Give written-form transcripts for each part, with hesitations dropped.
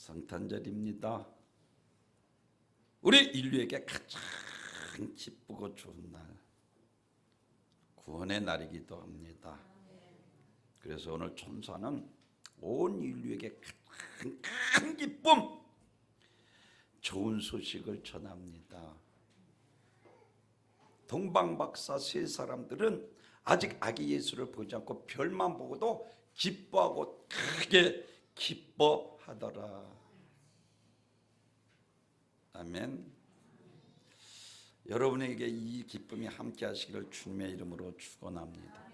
성탄절입니다. 우리 인류에게 가장 기쁘고 좋은 날, 구원의 날이기도 합니다. 그래서 오늘 천사는 온 인류에게 가장 큰 기쁨, 좋은 소식을 전합니다. 동방박사 세 사람들은 아직 아기 예수를 보지 않고 별만 보고도 기뻐하고 크게 기뻐하더라. 아멘. 여러분에게 이 기쁨이 함께 하시기를 주님의 이름으로 축원합니다.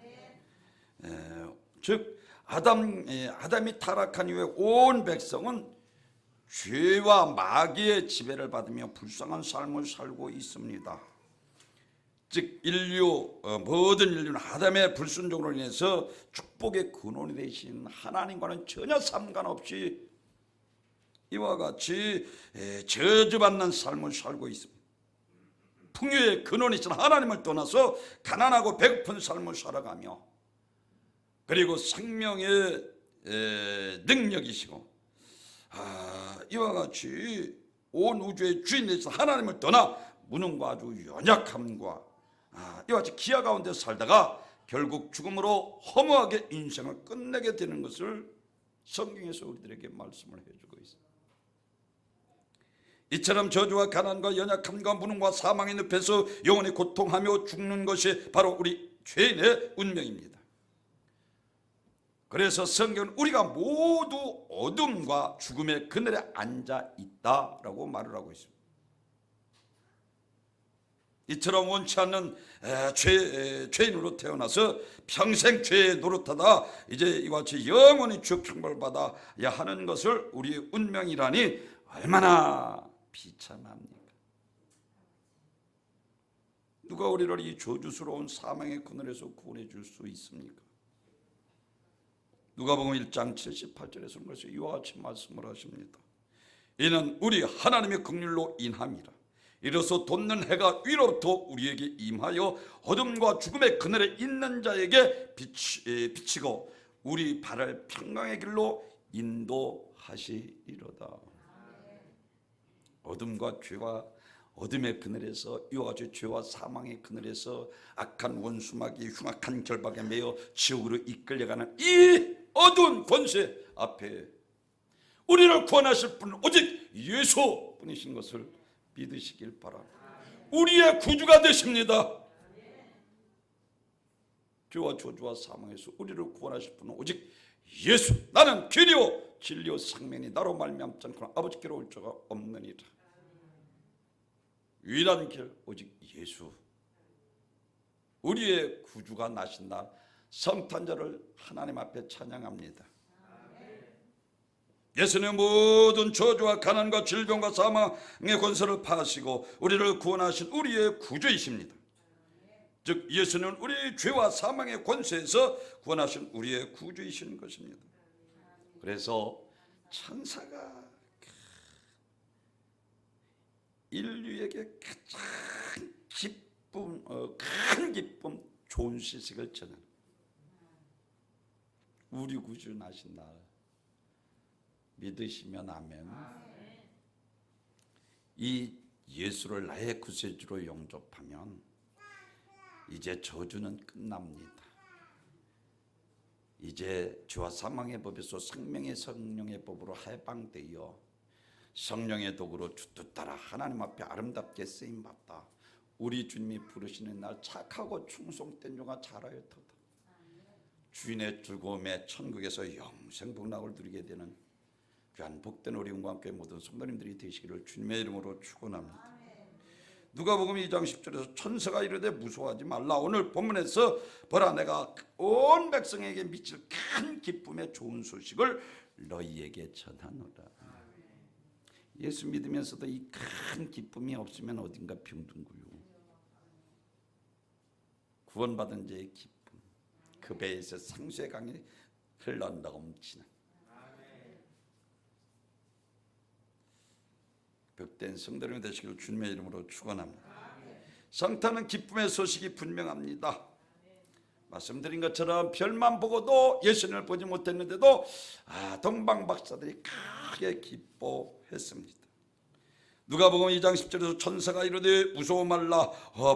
즉 아담이 타락한 이후에 온 백성은 죄와 마귀의 지배를 받으며 불쌍한 삶을 살고 있습니다. 즉 모든 인류는 아담의 불순종으로 인해서 축복의 근원이 되신 하나님과는 전혀 상관없이 이와 같이 저주받는 삶을 살고 있습니다. 풍요의 근원이신 하나님을 떠나서 가난하고 배고픈 삶을 살아가며, 그리고 생명의 능력이시고 이와 같이 온 우주의 주인 되신 하나님을 떠나 무능과 아주 연약함과 이와 같이 기아 가운데 살다가 결국 죽음으로 허무하게 인생을 끝내게 되는 것을 성경에서 우리들에게 말씀을 해주고 있습니다. 이처럼 저주와 가난과 연약함과 무능과 사망의 늪에서 영원히 고통하며 죽는 것이 바로 우리 죄인의 운명입니다. 그래서 성경은 우리가 모두 어둠과 죽음의 그늘에 앉아 있다라고 말을 하고 있습니다. 이처럼 원치 않는 죄인으로 태어나서 평생 죄에 노릇하다 이제 이와 같이 영원히 주 형벌받아야 하는 것을 우리의 운명이라니 얼마나 비참합니까? 누가 우리를 이 저주스러운 사망의 그늘에서 구원해 줄 수 있습니까? 누가복음 1장 78절에서는 그래서 이와 같이 말씀을 하십니다. 이는 우리 하나님의 긍휼로 인함이라. 이로써 돋는 해가 위로부터 우리에게 임하여 어둠과 죽음의 그늘에 있는 자에게 비치고 우리 발을 평강의 길로 인도하시리로다. 어둠과 죄와 어둠의 그늘에서 이와 같이 죄와 사망의 그늘에서 악한 원수마귀 흉악한 결박에 매여 지옥으로 이끌려가는 이 어두운 권세 앞에 우리를 구원하실 분은 오직 예수 분이신 것을 믿으시길 바랍니다. 우리의 구주가 되십니다. 죄와 저주와 사망에서 우리를 구원하실 분은 오직 예수. 나는 길이요 진리요 생명이 나로 말미암지 않고는 아버지께로 올 자가 없느니라. 유일한 길 오직 예수. 우리의 구주가 나신 날 성탄절을 하나님 앞에 찬양합니다. 예수님은 모든 저주와 가난과 질병과 사망의 권세를 파하시고 우리를 구원하신 우리의 구주이십니다. 즉 예수는 우리의 죄와 사망의 권세에서 구원하신 우리의 구주이신 것입니다. 그래서 천사가 인류에게 가장 큰 기쁨, 좋은 소식을 전하는 우리 구주 나신 날 믿으시면 아멘. 이 예수를 나의 구세주로 영접하면 이제 저주는 끝납니다. 이제 죄와 사망의 법에서 생명의 성령의 법으로 해방되어 성령의 도구로 주뜻 따라 하나님 앞에 아름답게 쓰임받다 우리 주님이 부르시는 날 착하고 충성된 종아 잘하였도다. 주인의 즐거움에 천국에서 영생 복락을 누리게 되는 귀한 복된 우리 영과 함께 모든 성도님들이 되시기를 주님의 이름으로 축원합니다. 누가복음 2장 10절에서 천사가 이르되 무서워하지 말라. 오늘 본문에서 보라 내가 온 백성에게 미칠 큰 기쁨의 좋은 소식을 너희에게 전하노라. 예수 믿으면서도 이 큰 기쁨이 없으면 어딘가 병든구요. 구원받은 자의 기쁨, 그 배에서 생수의 강이 흘러 넘치는 복된 성도님이 되시기를 주님의 이름으로 축원합니다. 성탄은 기쁨의 소식이 분명합니다. 말씀드린 것처럼 별만 보고도 예수님을 보지 못했는데도 동방 박사들이 크게 기뻐했습니다. 누가복음 2장 10절에서 천사가 이르되 무서워 말라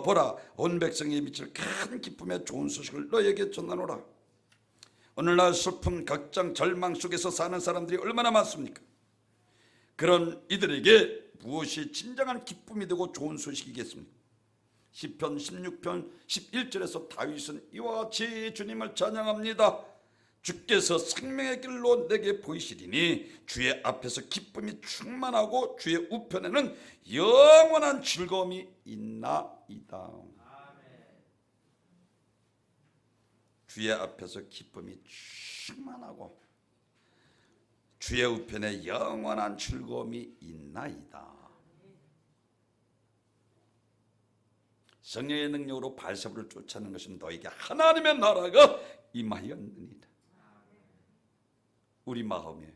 보라 온 백성이 미칠 큰 기쁨의 좋은 소식을 너에게 전하노라. 오늘날 슬픔 걱정 절망 속에서 사는 사람들이 얼마나 많습니까? 그런 이들에게 무엇이 진정한 기쁨이 되고 좋은 소식이겠습니까? 시편 16편 11절에서 다윗은 이와 같이 주님을 찬양합니다. 주께서 생명의 길로 내게 보이시리니 주의 앞에서 기쁨이 충만하고 주의 우편에는 영원한 즐거움이 있나이다. 주의 앞에서 기쁨이 충만하고 주의 우편에 영원한 즐거움이 있나이다. 성령의 능력으로 바알세바를 쫓아내는 것은 너에게 하나님의 나라가 임하였느니라. 우리 마음에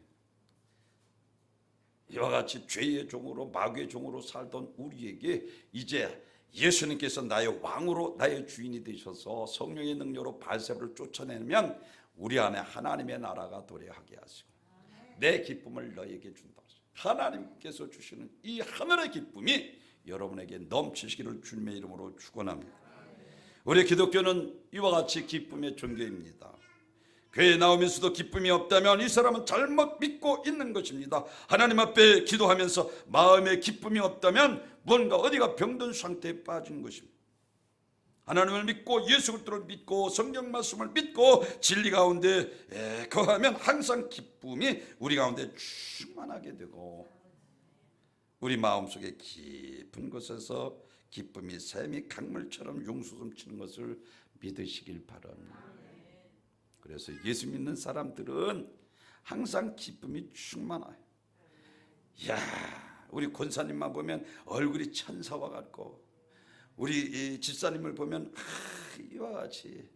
이와 같이 죄의 종으로 마귀의 종으로 살던 우리에게 이제 예수님께서 나의 왕으로 나의 주인이 되셔서 성령의 능력으로 바알세바를 쫓아내면 우리 안에 하나님의 나라가 도래하게 하시고 내 기쁨을 너에게 준다. 하나님께서 주시는 이 하늘의 기쁨이 여러분에게 넘치시기를 주님의 이름으로 축원합니다. 우리 기독교는 이와 같이 기쁨의 종교입니다. 교회에 나오면서도 기쁨이 없다면 이 사람은 잘못 믿고 있는 것입니다. 하나님 앞에 기도하면서 마음에 기쁨이 없다면 뭔가 어디가 병든 상태에 빠진 것입니다. 하나님을 믿고 예수 그리스도를 믿고 성경 말씀을 믿고 진리 가운데 거하면 항상 기쁨이 우리 가운데 충만하게 되고 우리 마음속에 깊은 곳에서 기쁨이 샘이 강물처럼 용수섬치는 것을 믿으시길 바랍니다. 그래서 예수 믿는 사람들은 항상 기쁨이 충만해요. 이야, 우리 권사님만 보면 얼굴이 천사와 같고 우리 집사님을 보면 이와 같이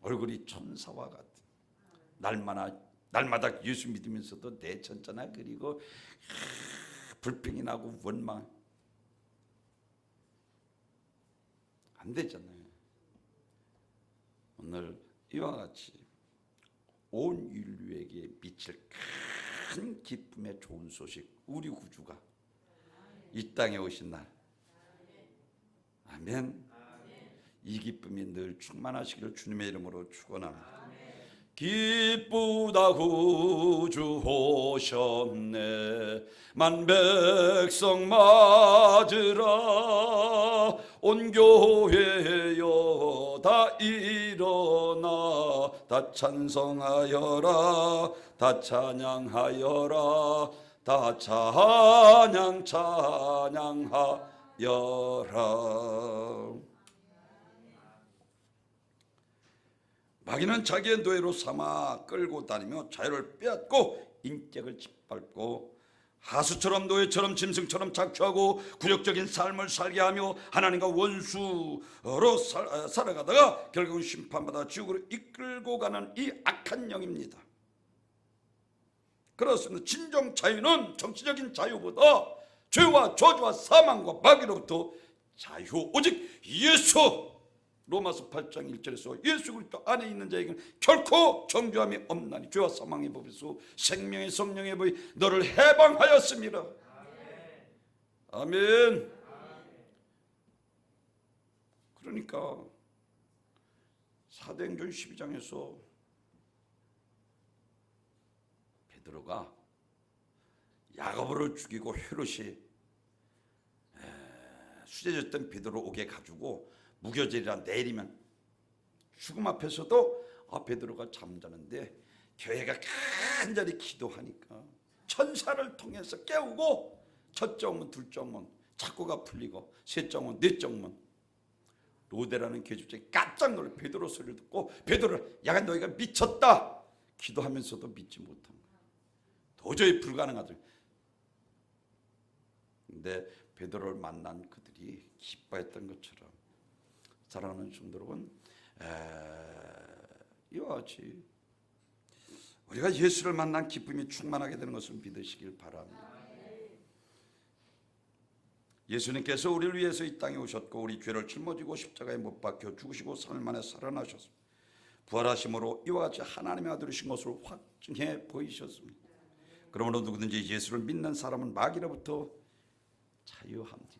얼굴이 천사와 같은 날마다 예수 믿으면서도 내천자나 그리고 불평이 나고 원망 안 되잖아요. 오늘 이와 같이 온 인류에게 미칠 큰 기쁨의 좋은 소식, 우리 구주가 이 땅에 오신 날, 아멘. 이 기쁨이 늘 충만하시기를 주님의 이름으로 축원합니다. 기쁘다 구주 오셨네 만 백성 맞으라 온 교회여 다 일어나 다 찬송하여라 다 찬양하여라 다 찬양하여라. 마귀는 자기의 노예로 삼아 끌고 다니며 자유를 빼앗고 인격을 짓밟고 하수처럼 노예처럼 짐승처럼 착취하고 굴욕적인 삶을 살게 하며 하나님과 원수로 살아가다가 결국은 심판받아 지옥으로 이끌고 가는 이 악한 영입니다. 그렇습니다. 진정 자유는 정치적인 자유보다 죄와 저주와 사망과 마귀로부터 자유, 오직 예수. 로마서 8장 1절에서 예수 그리스도 안에 있는 자에게는 결코 정죄함이 없나니 죄와 사망의 법에서 생명의 성령의 법이 너를 해방하였습니다. 아멘. 그러니까 사도행전 12장에서 베드로가 야고보를 죽이고 헤롯이 수제졌던 베드로 옥에 가지고 무교절이라 내리면 죽음 앞에서도 베드로가 잠자는데 교회가 간절히 기도하니까 천사를 통해서 깨우고 첫째 문 둘째 문 착고가 풀리고 셋째 문 넷째 문 로데라는 계집장이 깜짝 놀라 베드로 소리를 듣고 베드로를 야 너희가 미쳤다 기도하면서도 믿지 못한 거야. 도저히 불가능하다. 근데 베드로를 만난 그들이 기뻐했던 것처럼 사랑하는 성도 여러분, 이와 같이 우리가 예수를 만난 기쁨이 충만하게 되는 것을 믿으시길 바랍니다. 예수님께서 우리를 위해서 이 땅에 오셨고 우리 죄를 짊어지고 십자가에 못 박혀 죽으시고 3일 만에 살아나셨습니다. 부활하심으로 이와 같이 하나님의 아들이신 것을 확증해 보이셨습니다. 그러므로 누구든지 예수를 믿는 사람은 마귀로부터 자유합니다.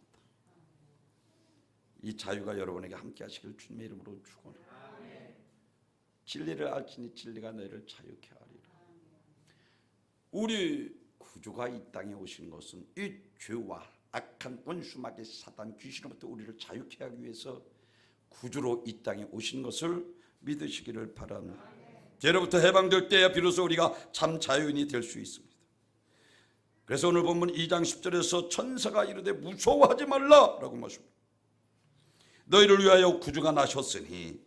이 자유가 여러분에게 함께 하시길 주님의 이름으로 축원합니다. 진리를 알지니 진리가 너희를 자유케 하리라. 우리 구주가 이 땅에 오신 것은 이 죄와 악한 원수 마귀 사단 귀신으로부터 우리를 자유케 하기 위해서 구주로 이 땅에 오신 것을 믿으시기를 바랍니다. 죄로부터 해방될 때야 비로소 우리가 참 자유인이 될 수 있습니다. 그래서 오늘 본문 2장 10절에서 천사가 이르되 무서워하지 말라라고 말씀합니다. 너희를 위하여 구주가 나셨으니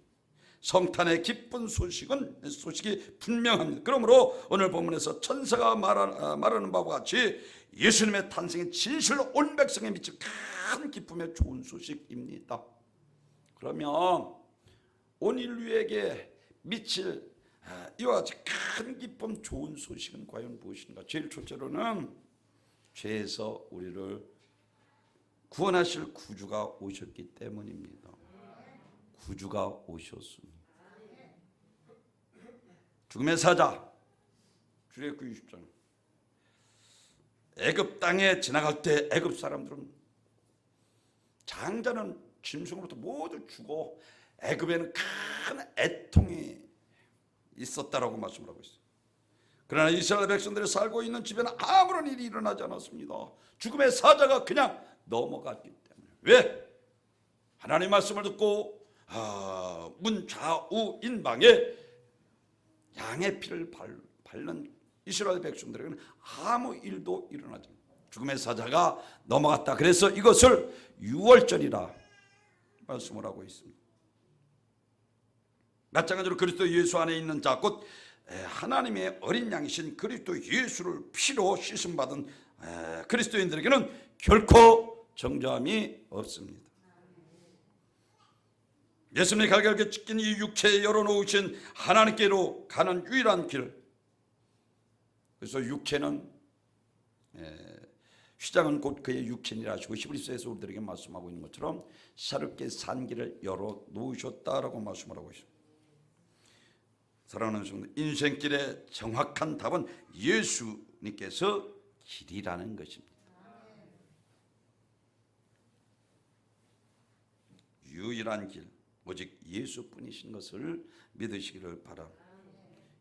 성탄의 기쁜 소식이 분명합니다. 그러므로 오늘 본문에서 천사가 말하는 바와 같이 예수님의 탄생이 진실로 온 백성에 미칠 큰 기쁨의 좋은 소식입니다. 그러면 온 인류에게 미칠 이와 같이 큰 기쁨 좋은 소식은 과연 무엇인가? 제일 첫째로는 죄에서 우리를 구원하실 구주가 오셨기 때문입니다. 구주가 오셨습니다. 죽음의 사자 출애굽기 20장 애굽 땅에 지나갈 때 애굽 사람들은 장자는 짐승으로부터 모두 죽어 애굽에는 큰 애통이 있었다라고 말씀을 하고 있어요. 그러나 이스라엘 백성들이 살고 있는 집에는 아무런 일이 일어나지 않았습니다. 죽음의 사자가 그냥 넘어갔기 때문에. 왜? 하나님의 말씀을 듣고 문 좌우 인방에 양의 피를 밟는 이스라엘 백성들에게는 아무 일도 일어나지 않습니다. 죽음의 사자가 넘어갔다. 그래서 이것을 유월절이라 말씀을 하고 있습니다. 마찬가지로 그리스도 예수 안에 있는 자 곧 하나님의 어린 양이신 그리스도 예수를 피로 씻음받은 그리스도인들에게는 결코 정죄함이 없습니다. 예수님이 갈갈게 찢긴 이 육체에 열어놓으신 하나님께로 가는 유일한 길. 그래서 육체는 휘장은 곧 그의 육체니라 하시고 히브리서에서 우리들에게 말씀하고 있는 것처럼 새롭게 산 길을 열어놓으셨다라고 말씀을 하고 있습니다. 사랑하는 성도, 인생길의 정확한 답은 예수님께서 길이라는 것입니다. 유일한 길, 오직 예수뿐이신 것을 믿으시기를 바랍니다.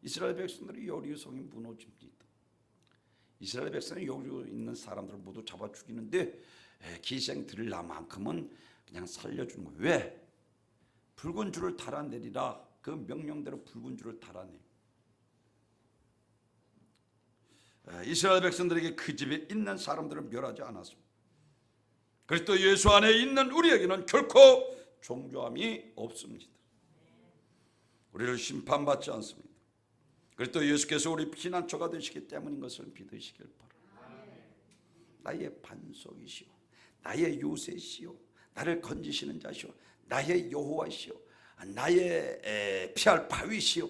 이스라엘 백성들이 여리고성이 무너집니다. 이스라엘 백성이 여리고 있는 사람들을 모두 잡아 죽이는데 기생 드릴라만큼은 그냥 살려주는 거예요. 왜? 붉은 줄을 달아내리라. 그 명령대로 붉은 줄을 달아내. 이스라엘 백성들에게 그 집에 있는 사람들을 멸하지 않았습니다. 그리스도 예수 안에 있는 우리에게는 결코 종교함이 없습니다. 우리를 심판받지 않습니다. 그리스도 예수께서 우리 피난처가 되시기 때문인 것을 믿으시길 바랍니다. 나의 반석이시오, 나의 요새시오, 나를 건지시는 자시오, 나의 여호와시오, 나의 피할 바위시오,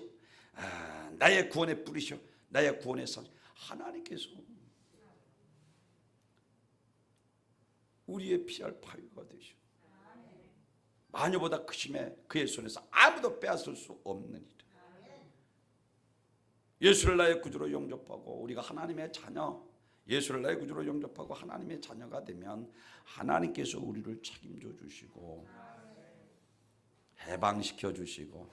나의 구원의 뿌리시오, 나의 구원의 산. 하나님께서 우리의 피할 바위가 되시오. 마녀보다 크심에 그의 손에서 아무도 빼앗을 수 없는 일. 예수를 나의 구주로 영접하고 우리가 하나님의 자녀, 예수를 나의 구주로 영접하고 하나님의 자녀가 되면 하나님께서 우리를 책임져 주시고 해방시켜 주시고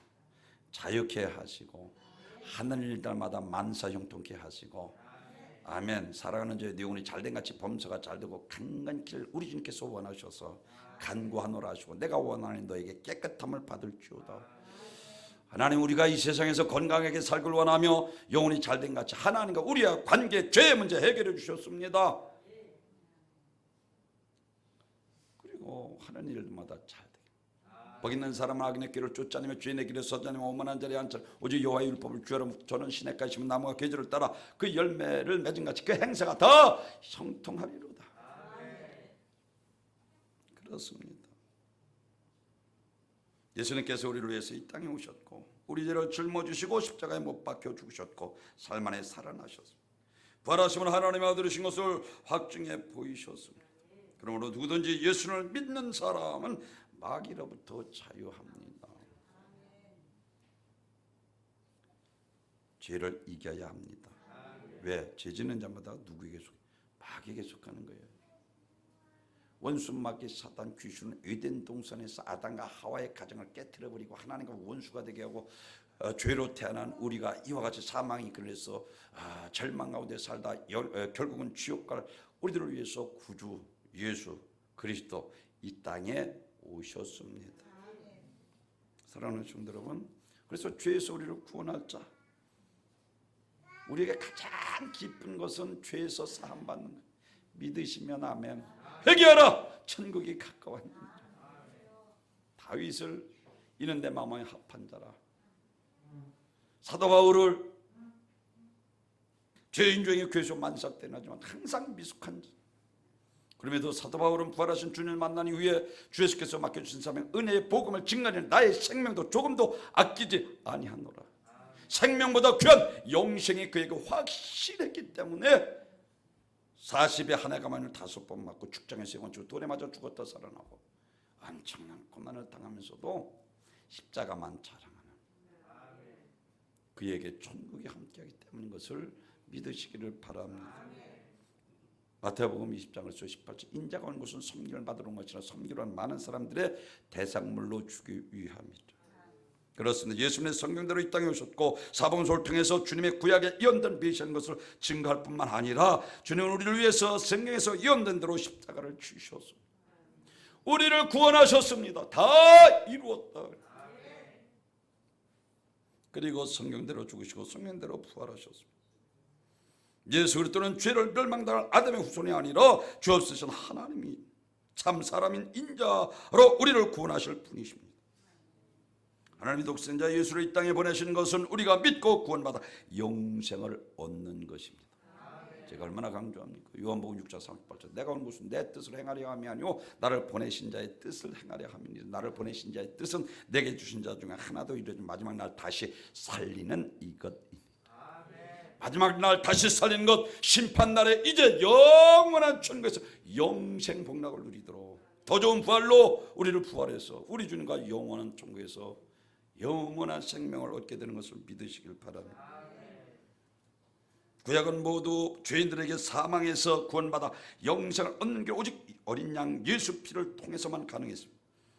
자유케 하시고 하는 일들마다 만사형통케 하시고. 아멘. 사랑하는 저의 영혼이 잘된 같이 범사가 잘되고 강간 길 우리 주님께서 원하셔서 간구하노라 하시고 내가 원하는 너에게 깨끗함을 받을지어다. 하나님, 우리가 이 세상에서 건강하게 살길 원하며 영혼이 잘된 같이 하나님과 우리의 관계, 죄의 문제 해결해 주셨습니다. 그리고 하는 일마다 잘되게 복 있는 사람은 악인의 길을 쫓아내며 죄인의 길에 서지 않으며 오만한 자리에 앉지 않으며 오직 여호와의 율법을 주여라. 저는 시냇가에 심은 나무가 계절을 따라 그 열매를 맺은 같이 그 행사가 더 형통하리로다. 그렇습니다. 예수님께서 우리를 위해서 이 땅에 오셨고 우리 죄를 짊어지시고 십자가에 못 박혀 죽으셨고 사흘 만에 살아나셨습니다. 부활하심은 하나님의 아들이신 것을 확증해 보이셨습니다. 그러므로 누구든지 예수를 믿는 사람은 마귀로부터 자유합니다. 죄를 이겨야 합니다. 왜? 죄 짓는 자마다 누구에게 속해? 마귀에게 속하는 거예요. 원수 마귀 사단 귀신은 에덴 동산에서 아담과 하와의 가정을 깨트려버리고 하나님과 원수가 되게 하고 죄로 태어난 우리가 이와 같이 사망이 그래서 절망 가운데 살다 결국은 지옥 갈 우리들을 위해서 구주 예수 그리스도 이 땅에 오셨습니다. 사랑하는 성도 여러분, 그래서 죄에서 우리를 구원할 자, 우리에게 가장 기쁜 것은 죄에서 사함받는 것. 믿으시면 아멘. 회개하라, 천국이 가까웠느니라. 다윗을 이는 내 마음에 합한 자라. 사도 바울을 죄인 중에 괴수 만삭되긴 하지만 항상 미숙한 자. 그럼에도 사도 바울은 부활하신 주님을 만난 이후에 주 예수께서 맡겨주신 사명 은혜의 복음을 증거하는 나의 생명도 조금도 아끼지 아니하노라. 생명보다 귀한 영생이 그에게 확실했기 때문에 40에 한 해가 만일 5번 맞고 축장에 3번 죽고 돌에 맞아 죽었다 살아나고 엄청난 고난을 당하면서도 십자가만 자랑하는 그에게 천국이 함께하기 때문인 것을 믿으시기를 바랍니다. 마태복음 20장에서 18절 인자가 온 것은 섬기를 받으러 온 것이라 섬기러 온 많은 사람들의 대상물로 주기 위함이다. 그렇습니다. 예수님의 성경대로 이 땅에 오셨고 사복음서를 통해서 주님의 구약에 예언된 메시아인 것을 증거할 뿐만 아니라 주님은 우리를 위해서 성경에서 예언된 대로 십자가를 지셨습니다. 우리를 구원하셨습니다. 다 이루었다. 그리고 성경대로 죽으시고 성경대로 부활하셨습니다. 예수 그리스도는 죄를 멸망당할 아담의 후손이 아니라 죄 없으신 하나님이 참 사람인 인자로 우리를 구원하실 분이십니다. 하나님이 독생자 예수를 이 땅에 보내신 것은 우리가 믿고 구원받아 영생을 얻는 것입니다. 제가 얼마나 강조합니까? 요한복음 6장 38절 내가 온 것은 내 뜻을 행하려 함이 아니오 나를 보내신 자의 뜻을 행하려 함이니 나를 보내신 자의 뜻은 내게 주신 자 중에 하나도 이르지 마지막 날 다시 살리는 이것입니다. 마지막 날 다시 살리는 것 심판날에 이제 영원한 천국에서 영생 복락을 누리도록 더 좋은 부활로 우리를 부활해서 우리 주님과 영원한 천국에서 영원한 생명을 얻게 되는 것을 믿으시길 바랍니다. 구약은 모두 죄인들에게 사망에서 구원받아 영생을 얻는 게 오직 어린 양 예수 피를 통해서만 가능했습니다.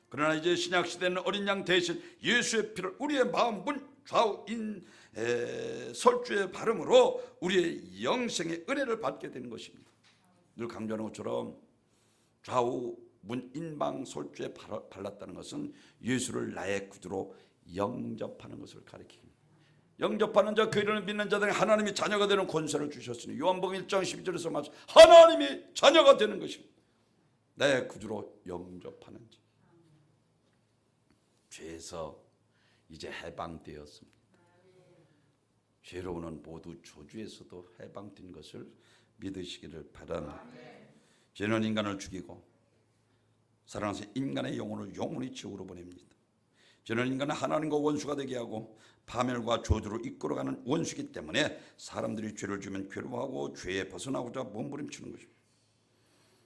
그러나 이제 신약 시대는 어린 양 대신 예수의 피를 우리의 마음 문 좌우인 설주의 발음으로 우리의 영생의 은혜를 받게 되는 것입니다. 늘 강조하는 것처럼 좌우 문 인방 설주에 발랐다는 것은 예수를 나의 구주로 영접하는 것을 가리킵니다. 영접하는 자 그 이름을 믿는 자들은 하나님이 자녀가 되는 권세를 주셨으니 요한복음 1장 12절에서 말씀 하나님이 자녀가 되는 것입니다. 내 구주로 영접하는 자. 죄에서 이제 해방되었습니다. 죄로는 모두 저주에서도 해방된 것을 믿으시기를 바랍니다. 죄는 인간을 죽이고 사랑하는 인간의 영혼을 영원히 지옥으로 보냅니다. 죄는 인간은 하나님과 원수가 되게 하고 파멸과 저주로 이끌어가는 원수이기 때문에 사람들이 죄를 지으면 괴로워하고 죄에 벗어나고자 몸부림치는 것입니다.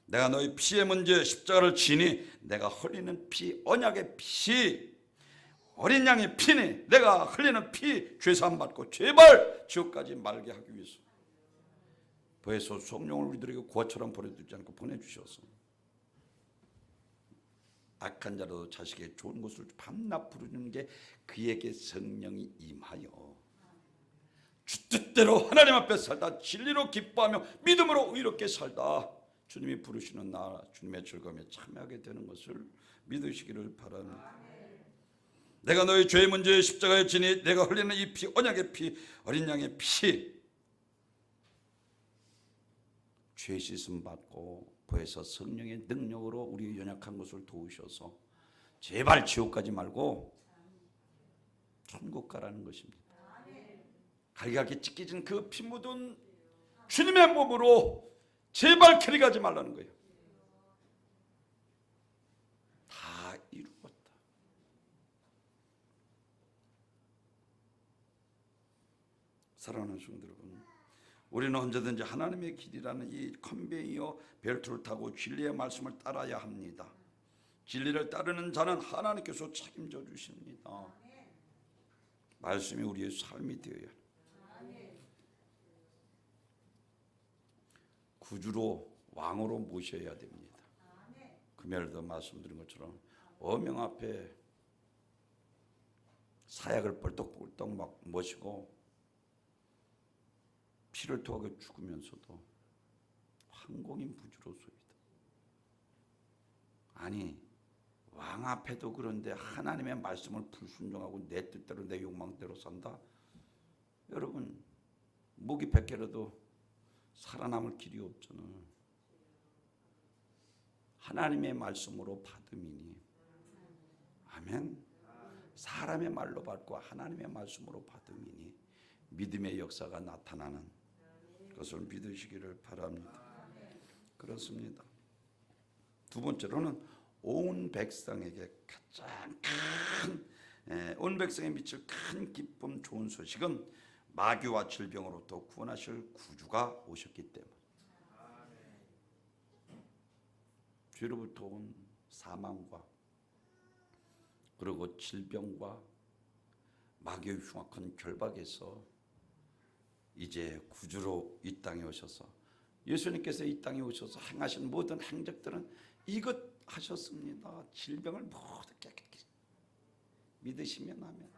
내가 너희 피의 문제 십자가를 지니 내가 흘리는 피 언약의 피 어린 양의 피니 내가 흘리는 피 죄사함 받고 제발 지옥까지 말게 하기 위해서 보혜소 성령을 우리들에게 구화처럼 보내두지 않고 보내주셔서 악한 자라도 자식의 좋은 것을 밤낮 부르는 게 그에게 성령이 임하여 주 뜻대로 하나님 앞에 살다 진리로 기뻐하며 믿음으로 의롭게 살다 주님이 부르시는 나 주님의 즐거움에 참여하게 되는 것을 믿으시기를 바랍니다. 내가 너희 죄의 문제에 십자가에 지니 내가 흘리는 이 피 언약의 피 어린 양의 피 죄 씻음 받고 보혜사 성령의 능력으로 우리의 연약한 것을 도우셔서 제발 지옥 가지 말고 천국 가라는 것입니다. 갈기갈기 찢겨진 그 피 묻은 주님의 몸으로 제발 그리 가지 말라는 거예요. 다 이루었다. 사랑하는 성도 여러분, 우리는 언제든지 하나님의 길이라는 이 컨베이어 벨트를 타고 진리의 말씀을 따라야 합니다. 진리를 따르는 자는 하나님께서 책임져 주십니다. 말씀이 우리의 삶이 되어야 합니다. 구주로 왕으로 모셔야 됩니다. 금요일도 말씀드린 것처럼 어명 앞에 사약을 뻘떡뻘떡 막 모시고 피를 토하게 죽으면서도 황공인 부주로소이다. 아니 왕 앞에도 그런데 하나님의 말씀을 불순종하고 내 뜻대로 내 욕망대로 산다. 여러분 목이 100개라도 살아남을 길이 없잖아. 하나님의 말씀으로 받음이니 아멘. 사람의 말로 받고 하나님의 말씀으로 받음이니 믿음의 역사가 나타나는 것을 믿으시기를 바랍니다. 그렇습니다. 두 번째로는 온 백성에게 가장 온 백성에 미칠 큰 기쁨 좋은 소식은 마귀와 질병으로부터 구원하실 구주가 오셨기 때문에 죄로부터 온 사망과 그리고 질병과 마귀의 흉악한 결박에서 이제 구주로 이 땅에 오셔서 예수님께서 이 땅에 오셔서 행하신 모든 행적들은 이것 하셨습니다. 질병을 모두 깨끗이 믿으시면 하면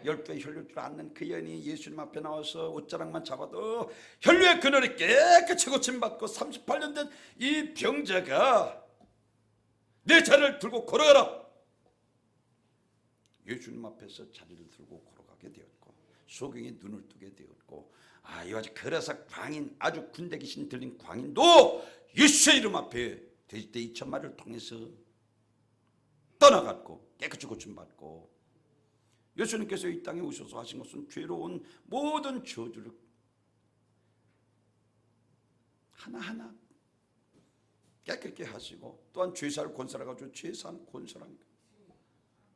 10개의 혈류를 않는 그 여인이 예수님 앞에 나와서 옷자락만 잡아도 혈류의 그늘이 깨끗이 고침받고 38년 된 이 병자가 내 자리를 들고 걸어가라. 예수님 앞에서 자리를 들고 걸어가게 되었고 소경이 눈을 뜨게 되었고 이와 같이 그래서 광인 아주 군대 귀신 들린 광인도 예수의 이름 앞에 돼지떼 2,000마리를 통해서 떠나갔고 깨끗이 고침받고 예수님께서 이 땅에 오셔서 하신 것은 죄로운 모든 저주를 하나하나 깨끗게 하시고 또한 죄사를 권사해가지고 죄사한 권사한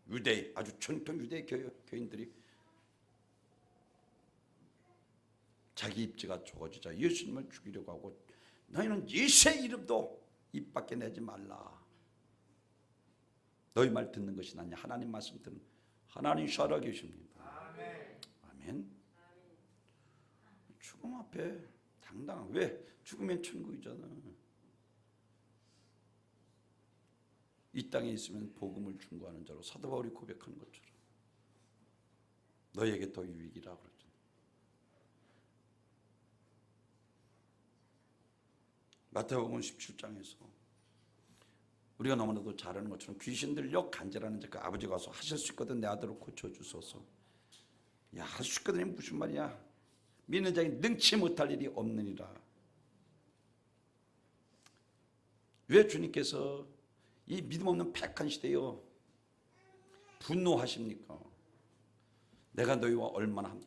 유대 아주 전통 유대 교인들이 자기 입지가 좁아지자 예수님을 죽이려고 하고 너희는 예수의 이름도 입 밖에 내지 말라. 너희 말 듣는 것이 아니냐. 하나님 말씀 듣는 하나님 살아 계십니다. 아멘. 죽음 앞에 당당한 왜? 죽으면 천국이잖아. 이 땅에 있으면 복음을 중고하는 자로 사도 바울이 고백한 것처럼 너희에게 더 유익이라 그러죠. 마태복음 17장에서 우리가 너무나도 잘 아는 것처럼 귀신들 역 간절하는 자 그 아버지가 와서 하실 수 있거든 내 아들을 고쳐주소서. 야, 할 수 있거든이 무슨 말이야. 믿는 자에게 능치 못할 일이 없느니라. 왜 주님께서 이 믿음 없는 폐악한 시대요 분노하십니까? 내가 너희와 얼마나 함께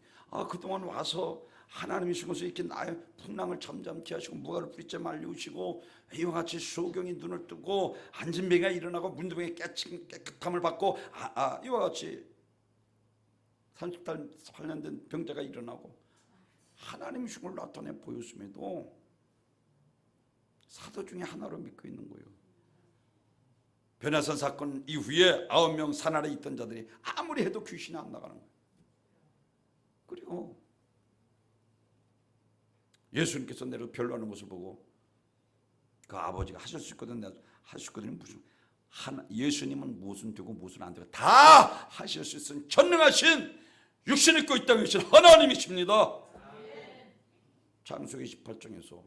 그동안 와서 하나님이 주셔서 이렇게 나의 풍랑을 잠잠케 하시고 무화를 뿌리째 말리우시고 이와 같이 소경이 눈을 뜨고 안진뱅이가 일어나고 문둥이가 깨끗함을 받고 이와 같이 38년 된 병자가 일어나고 하나님이 주신 걸 나타내 보였음에도 사도 중에 하나로 믿고 있는 거예요. 변화산 사건 이후에 9명 산 아래 있던 자들이 아무리 해도 귀신이 안 나가는 거예요. 그리고 예수님께서 내려 변로하는 것을 보고 그 아버지가 하실 수 있거든 할 수 있거든 무슨 예수님은 무엇은 되고 무엇은 안 되고 다 하실 수 있는 전능하신 육신 입고 이 땅에 계신 하나님이십니다. 창세기 18장에서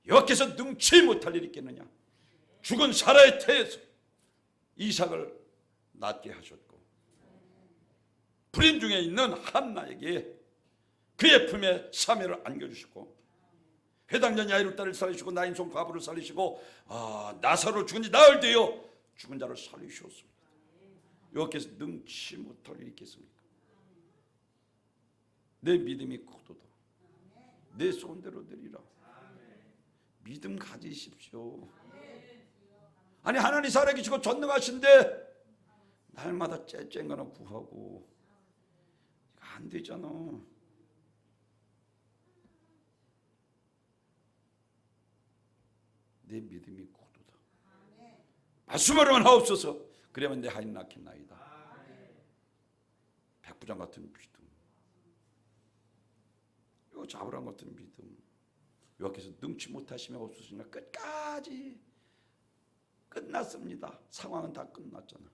여호와께서 능치 못할 일이 있겠느냐. 죽은 사라의 태에서 이삭을 낳게 하셨고 불임 중에 있는 한나에게 그의 품에 사면을 안겨주시고 회당장 야이를 딸을 살리시고 나인손 과부를 살리시고 나사로 죽은 지 나흘 되어 죽은 자를 살리셨습니다. 여호와께서 능치 못할 일이 있겠습니까? 내 믿음이 크도다. 내 소원대로 되리라. 믿음 가지십시오. 아니 하나님 살아계시고 전능하신데 날마다 째쨍거나 구하고 안 되잖아. 내 믿음이 고도다. 말씀하러만 하옵소서. 그러면 내 하인 낳겠나이다. 백부장 같은 믿음, 요 자브람 같은 믿음, 여기서 능치 못하시면 없으시니까 끝까지 끝났습니다. 상황은 다 끝났잖아.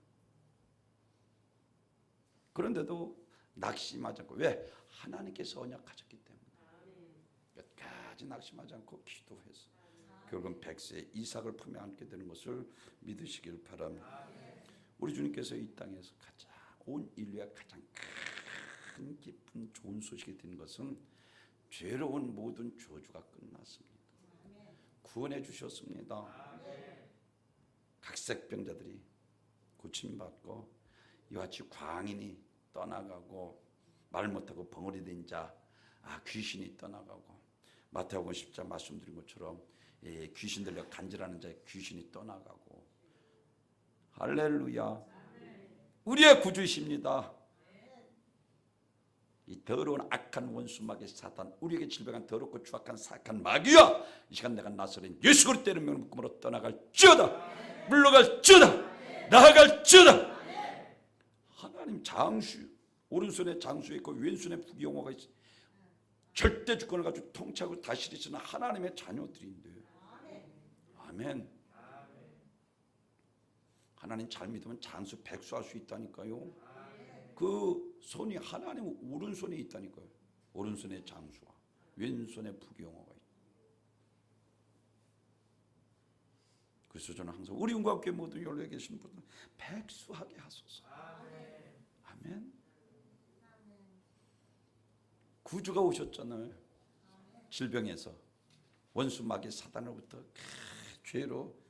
그런데도 낙심하지 않고, 왜? 하나님께서 언약하셨기 때문에 끝까지 낙심하지 않고 기도해서 결국은 100세 이삭을 품에 안게 되는 것을 믿으시길 바랍니다. 우리 주님께서 이 땅에서 가장 온 인류의 가장 큰 깊은 좋은 소식이 된 것은 죄로운 모든 저주가 끝났습니다. 구원해 주셨습니다. 각색병자들이 고침받고 이와 같이 광인이 떠나가고 말 못하고 벙어리 된 자, 귀신이 떠나가고, 마태복음 10장 말씀드린 것처럼 귀신 들려 간질하는 자의 귀신이 떠나가고, 할렐루야. 우리의 구주이십니다. 이 더러운 악한 원수마귀 사탄, 우리에게 질병한 더럽고 추악한 사악한 마귀야, 이 시간 내가 나서린 예수 그리스도의 이름으로 묶음으로 떠나갈지어다. 물러갈지어다. 나아갈지어다. 하나님 장수, 오른손에 장수에 있고 왼손에 부귀영화가 있어. 절대 주권을 가지고 통치하고 다스리시는 하나님의 자녀들인데. 아멘. 하나님 잘 믿으면 장수 백수할 수 있다니까요. 그 손이 하나님 오른손에 있다니까요. 오른손에 장수와 왼손에 부귀영화가 있다. 그래서 저는 항상 우리 은과 함께 모든 연락에 계신 분들 백수하게 하소서. 아멘. 구주가 오셨잖아요. 질병에서 원수 마귀 사단으로부터 죄로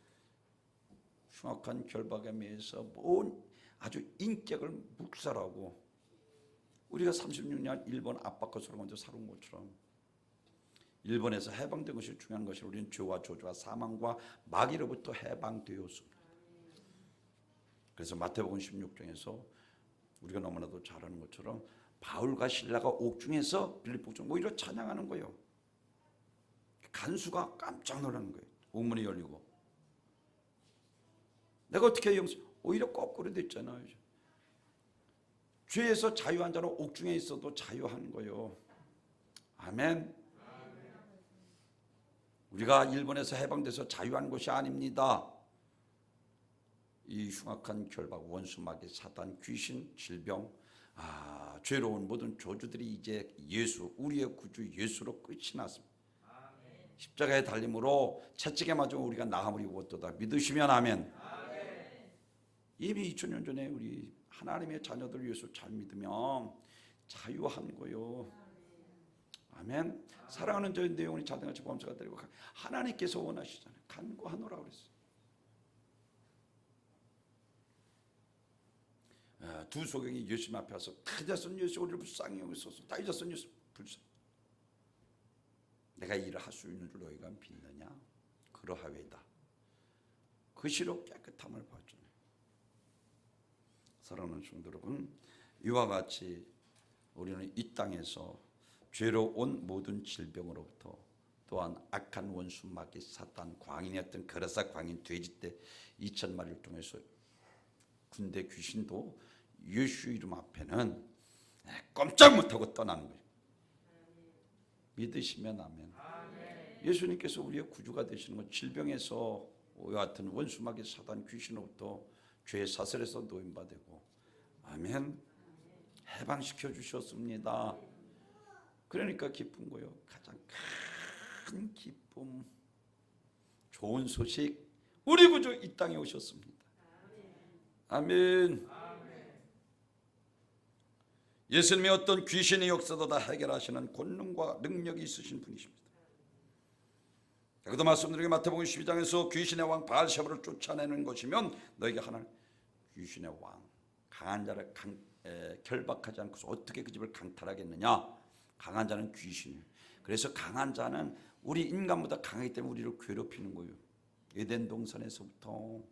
흉악한 결박에 매여서 온 아주 인격을 묵살하고, 우리가 36년 일본 압박과 소리 가운데 살아온 것처럼 일본에서 해방된 것이 중요한 것이, 우리는 죄와 저주와 사망과 마귀로부터 해방되었습니다. 그래서 마태복음 16장에서 우리가 너무나도 잘 아는 것처럼 바울과 실라가 옥중에서 빌립보 옥중 오히려 찬양하는 거예요. 간수가 깜짝 놀라는 거예요. 옥문이 열리고, 내가 어떻게 오히려 거꾸로 됐잖아요. 죄에서 자유한 자는 옥중에 있어도 자유한 거예요. 아멘. 우리가 일본에서 해방돼서 자유한 것이 아닙니다. 이 흉악한 결박, 원수 마귀 사단, 귀신, 질병, 죄로운 모든 저주들이 이제 예수, 우리의 구주 예수로 끝이 났습니다. 십자가의 달림으로 채찍에 맞으면 우리가 나음을 입었도다. 믿으시면 아멘. 이미 2000년 전에 우리 하나님의 자녀들 예수 잘 믿으면 자유한 거요. 아멘. 사랑하는 저의 내용이 자등같이 범죄가 되고, 하나님께서 원하시잖아요. 간구하노라 그랬어요. 두 소경이 예수님 앞에 와서, 다윗자손 예수 우리를 불쌍히 여기소서. 다윗자손 예수 불쌍. 내가 일을 할 수 있는 줄 너희가 믿느냐? 그러하외다. 그 시로 깨끗함을 봐주네. 사랑하는 성도 여러분, 이와 같이 우리는 이 땅에서 죄로 온 모든 질병으로부터, 또한 악한 원수 마귀 사탄, 광인이었던 거라사 광인 돼지떼 2000마리를 통해서 군대 귀신도 예수 이름 앞에는 꼼짝 못하고 떠나는 거예요. 믿으시면 아멘. 예수님께서 우리의 구주가 되시는 건 질병에서 이와 같은 원수 마귀 사단 귀신으로부터 죄의 사슬에서 노임받고, 아멘, 해방시켜 주셨습니다. 그러니까 기쁜 거예요. 가장 큰 기쁨, 좋은 소식, 우리 구주 이 땅에 오셨습니다. 아멘. 예수님이 어떤 귀신의 역사도 다 해결하시는 권능과 능력이 있으신 분이십니다. 그도 말씀드리게 마태복음 12장에서 귀신의 왕 바알세바를 쫓아내는 것이면 너에게 하나님, 귀신의 왕, 강한 자를 결박하지 않고서 어떻게 그 집을 강탈하겠느냐? 강한 자는 귀신이에요. 그래서 강한 자는 우리 인간보다 강하기 때문에 우리를 괴롭히는 거예요. 에덴 동산에서부터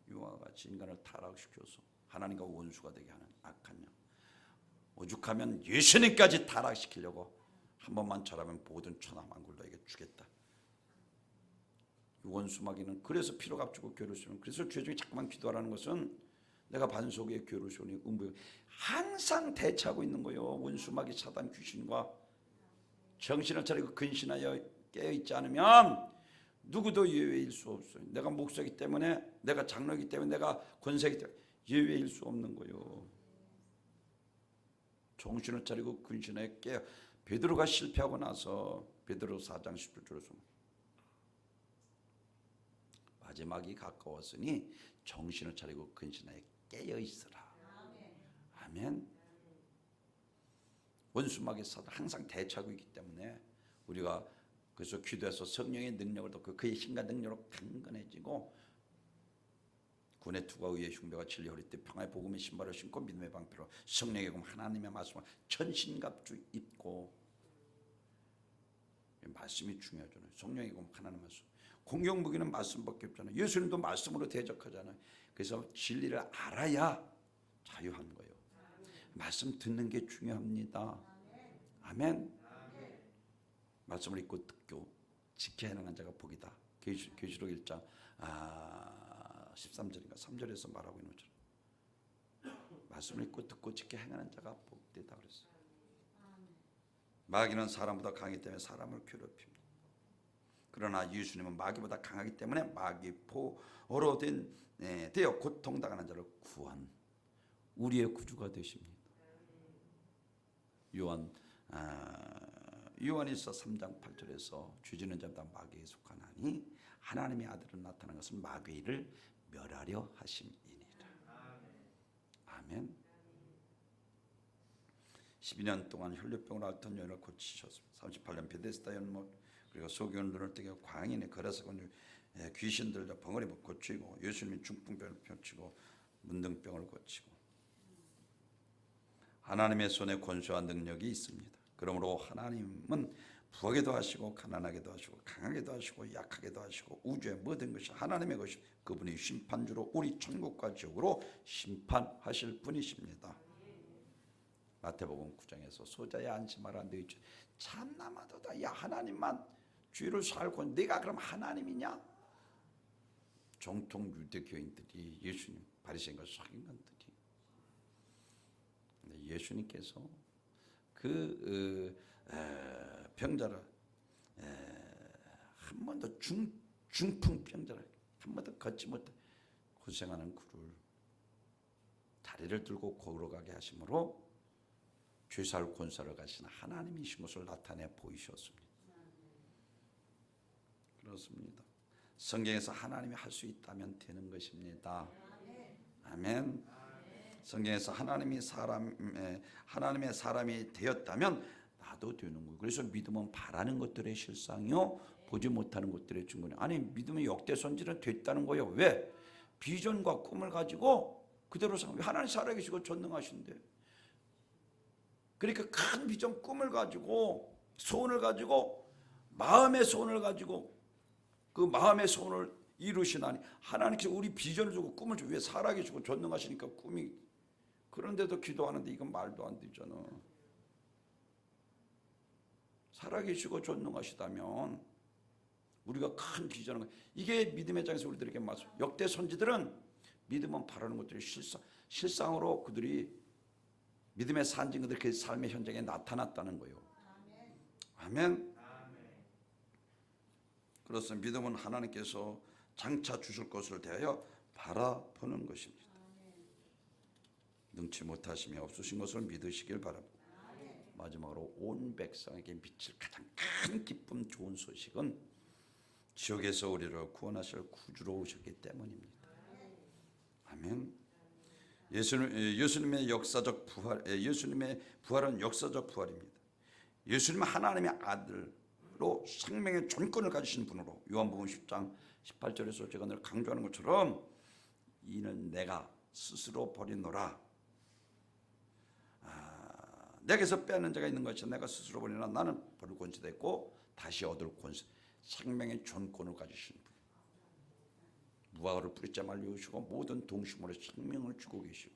이와 같이 인간을 타락시켜서 하나님과 원수가 되게 하는 악한 영, 오죽하면 예수님까지 타락시키려고 한 번만 잘하면 모든 천하 만국을 너에게 주겠다. 원수 마귀는 그래서 피로 값주고 괴로우시는, 그래서 죄 중에 자꾸만 기도하라는 것은 내가 반석에 괴로우시오니 음부 항상 대처하고 있는 거예요. 원수 마귀 사단 귀신과 정신을 차리고 근신하여 깨어있지 않으면 누구도 예외일 수 없어요. 내가 목사이기 때문에, 내가 장로이기 때문에, 내가 권세이기 때문에 예외일 수 없는 거예요. 정신을 차리고 근신하여 깨어. 베드로가 실패하고 나서 베드로 4장 10절에서 마지막이 가까웠으니 정신을 차리고 근신하여 깨어 있으라. 아멘. 원수마귀 사단 항상 대처하고 있기 때문에 우리가 그래서 기도해서 성령의 능력을 얻고 그의 힘과 능력으로 강건해지고 군의 투과 의의 흉배가 진리 허리띠 평화의 복음의 신발을 신고 믿음의 방패로 성령의 금 하나님의 말씀을 천신갑주 입고, 말씀이 중요하잖아요. 성령의 금 하나님의 말씀. 공격 무기는 말씀밖에 없잖아요. 예수님도 말씀으로 대적하잖아요. 그래서 진리를 알아야 자유한 거예요. 말씀 듣는 게 중요합니다. 아멘. 말씀을 읽고 듣고 지켜야 하는 자가 복이다. 계시록 1장 13절인가 3절에서 말하고 있는 것처럼 말씀을 읽고 듣고 지켜 행하는 자가 복되다 그랬어요. 마귀는 사람보다 강하기 때문에 사람을 괴롭힙니다. 그러나 예수님은 마귀보다 강하기 때문에 마귀 포로 되어 고통당하는 자를 구원, 우리의 구주가 되십니다. 요한일서 3장 8절에서 죄지는 자보다 마귀에 속하나니 하나님의 아들은 나타난 것은 마귀를 멸하려 하심이니라. 아멘. 12년 동안 혈류병으로 앓던 여인을 고치셨습니다. 38년 베데스다 연못 그리고 소경을 눈을 뜨게 광인의 걸어서 귀신들도 벙어리 고치고, 예수님이 중풍병을 고치고 문둥병을 고치고, 하나님의 손에 권세와 능력이 있습니다. 그러므로 하나님은 부하게도 하시고 가난하게도 하시고 강하게도 하시고 약하게도 하시고 우주의 모든 것이 하나님의 것이 그분이 심판주로 우리 천국과 지옥으로 심판하실 분이십니다. 마태복음 9장에서 소자야 안심하라 너희 죄 참나마도다. 야 하나님만 죄를 살고 내가 그럼 하나님이냐? 정통 유대교인들이 예수님 바리새인과 서기관들이, 예수님께서 그 병자를 한 번도 중풍병자를 한 번도 걷지 못해 고생하는 그를 다리를 들고 걸어가게 하심으로 죄사할 권세를 가신 하나님이신 것을 나타내 보이셨습니다. 그렇습니다. 성경에서 하나님이 할 수 있다면 되는 것입니다. 아멘. 성경에서 하나님의 사람이 되었다면 나도 되는 거예요. 그래서 믿음은 바라는 것들의 실상이요 보지 못하는 것들의 증거냐. 아니 믿음의 역대 선지는 됐다는 거예요. 왜? 비전과 꿈을 가지고 그대로 하나님 살아계시고 전능하신데, 그러니까 큰 비전 꿈을 가지고 소원을 가지고 마음의 소원을 가지고 그 마음의 소원을 이루시나니 하나님께서 우리 비전을 주고 꿈을 주고 왜 살아계시고 전능하시니까 꿈이, 그런데도 기도하는데 이건 말도 안 되잖아. 살아계시고 전능하시다면 우리가 큰 비전을, 이게 믿음의 장에서 우리들에게 말씀. 역대 선지들은 믿음은 바라는 것들이 실상으로 그들이 믿음의 산증거들 그 삶의 현장에 나타났다는 거예요. 아멘. 그렇습니다. 믿음은 하나님께서 장차 주실 것을 대하여 바라보는 것입니다. 능치 못하심이 없으신 것을 믿으시길 바랍니다. 마지막으로 온 백성에게 미칠 가장 큰 기쁨 좋은 소식은 지옥에서 우리를 구원하실 구주로 오셨기 때문입니다. 아멘. 예수님의 역사적 부활, 예수님의 부활은 역사적 부활입니다. 예수님은 하나님의 아들로 생명의 존권을 가지신 분으로 요한복음 10장 18절에서 제가 늘 강조하는 것처럼 이는 내가 스스로 버리노라. 내게서 빼앗는 자가 있는 것이 내가 스스로 버리나 나는 버릴 권세도 있고 다시 얻을 권세, 생명의 존권을 가지신 분. 무화과를 뿌리째 말리우시고 모든 동식물에 생명을 주고 계시고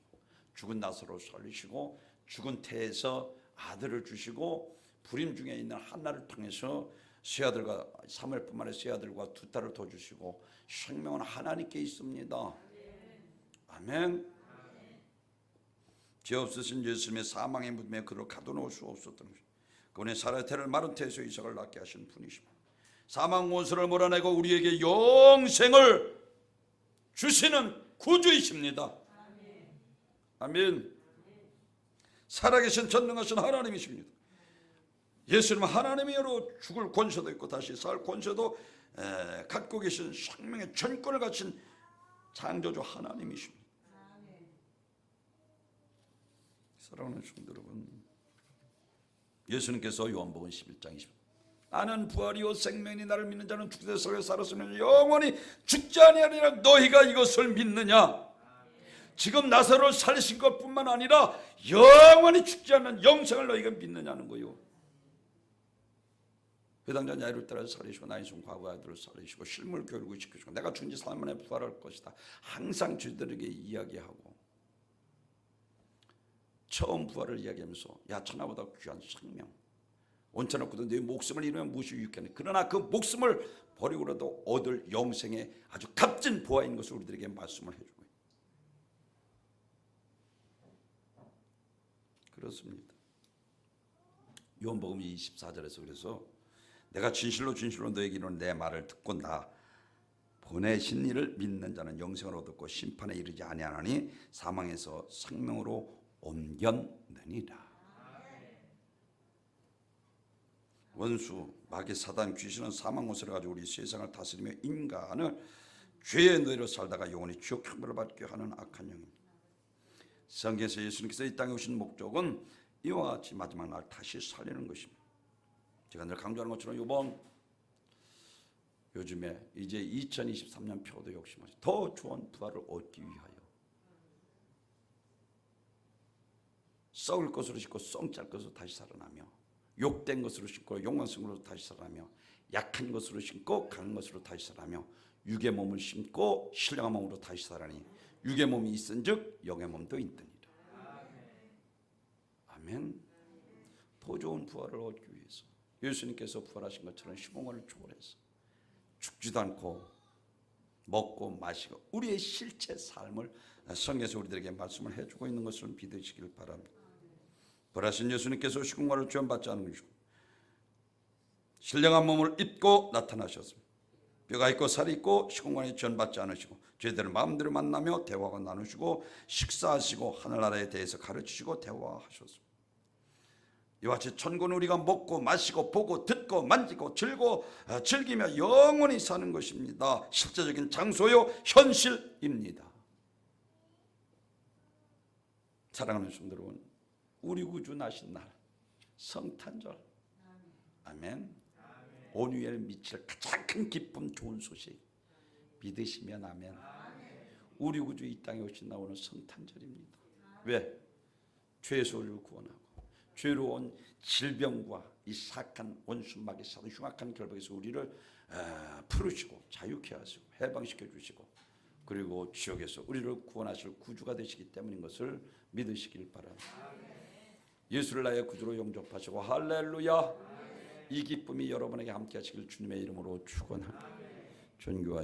죽은 나사로를 살리시고 죽은 태에서 아들을 주시고 불임 중에 있는 한나를 통해서 새아들과 사무엘뿐만 아니라 새 아들과 두 딸을 더 주시고 생명은 하나님께 있습니다. 아멘. 죄 없으신 예수님의 사망의 무덤에 그를 가둬놓을 수 없었던 것입니다. 그분의 살아야 태를 마른 태에서 이삭을 낳게 하신 분이십니다. 사망 원수를 몰아내고 우리에게 영생을 주시는 구주이십니다. 아멘. 살아계신 전능하신 하나님이십니다. 예수님은 하나님이로 죽을 권세도 있고 다시 살 권세도 갖고 계신 생명의 전권을 가진 창조주 하나님이십니다. 사랑하는 성도 여러분, 예수님께서 요한복음 11장 20절 나는 부활이요 생명이 나를 믿는 자는 죽되 살았으면 영원히 죽지 아니하리라. 너희가 이것을 믿느냐? 지금 나사로를 살리신 것뿐만 아니라 영원히 죽지 않는 영생을 너희가 믿느냐는 거요. 회당자 야이를 따라 살리시고 나인손 과부 아들을 살리시고 실물 교육을 시키시고 내가 죽은 지 3일 만에 부활할 것이다. 항상 저희들에게 이야기하고 처음 부활을 이야기하면서 야 천하보다 귀한 생명 온천없고도 내 목숨을 잃으면 무엇이 유익하냐. 그러나 그 목숨을 버리고라도 얻을 영생의 아주 값진 보화인 것을 우리들에게 말씀을 해주고 그렇습니다. 요한복음 24절에서 그래서 내가 진실로 진실로 너에게 이르노니 내 말을 듣고 나 보내신 이를 믿는 자는 영생을 얻었고 심판에 이르지 아니하나니 사망에서 생명으로 옮겼느니라. 원수 마귀 사단 귀신은 사망 원수를 가지고 우리 세상을 다스리며 인간을 죄의 노예로 살다가 영원히 지옥 형벌을 받게 하는 악한 영입니다. 성경에서 예수님께서 이 땅에 오신 목적은 이와 같이 마지막 날 다시 살리는 것입니다. 제가 늘 강조하는 것처럼 요즘에 이제 2023년 표도 역시 더 좋은 부활을 얻기 위하여 썩을 것으로 싣고 썩잘 것으로 다시 살아나며 욕된 것으로 싣고 욕망성으로 다시 살아나며 약한 것으로 심고 강한 것으로 다시 살아나며 육의 몸을 심고 신령한 몸으로 다시 살아나니 육의 몸이 있은즉 영의 몸도 있느니라. 아멘. 더 좋은 부활을 얻기 위해서 예수님께서 부활하신 것처럼 시공간을 초월해서 죽지도 않고 먹고 마시고 우리의 실제 삶을 성경에서 우리들에게 말씀을 해주고 있는 것을 믿으시길 바랍니다. 부활하신 예수님께서 시공간을 지원받지 않은 것이고 신령한 몸을 입고 나타나셨습니다. 뼈가 있고 살이 있고 시공간에 지원받지 않으시고 저희들을 마음대로 만나며 대화가 나누시고 식사하시고 하늘나라에 대해서 가르치시고 대화하셨습니다. 이와 같이 천국은 우리가 먹고 마시고 보고 듣고 만지고 즐기며 영원히 사는 것입니다. 실제적인 장소요 현실입니다. 사랑하는 성도 여러분, 우리 구주 나신 날 성탄절 아멘. 온 위에 미칠 가장 큰 기쁨 좋은 소식 믿으시면 아멘. 우리 구주 이 땅에 오신 나오는 성탄절입니다. 왜? 죄에서 우리를 구원하고 죄로 온 질병과 이 사악한 원수마귀 사도 흉악한 결박에서 우리를 풀으시고 자유케 하시고 해방시켜 주시고 그리고 지옥에서 우리를 구원하실 구주가 되시기 때문인 것을 믿으시길 바랍니다. 예수를 나의 구주로 영접하시고 할렐루야. 이 기쁨이 여러분에게 함께 하시길 주님의 이름으로 축원합니다. 존귀와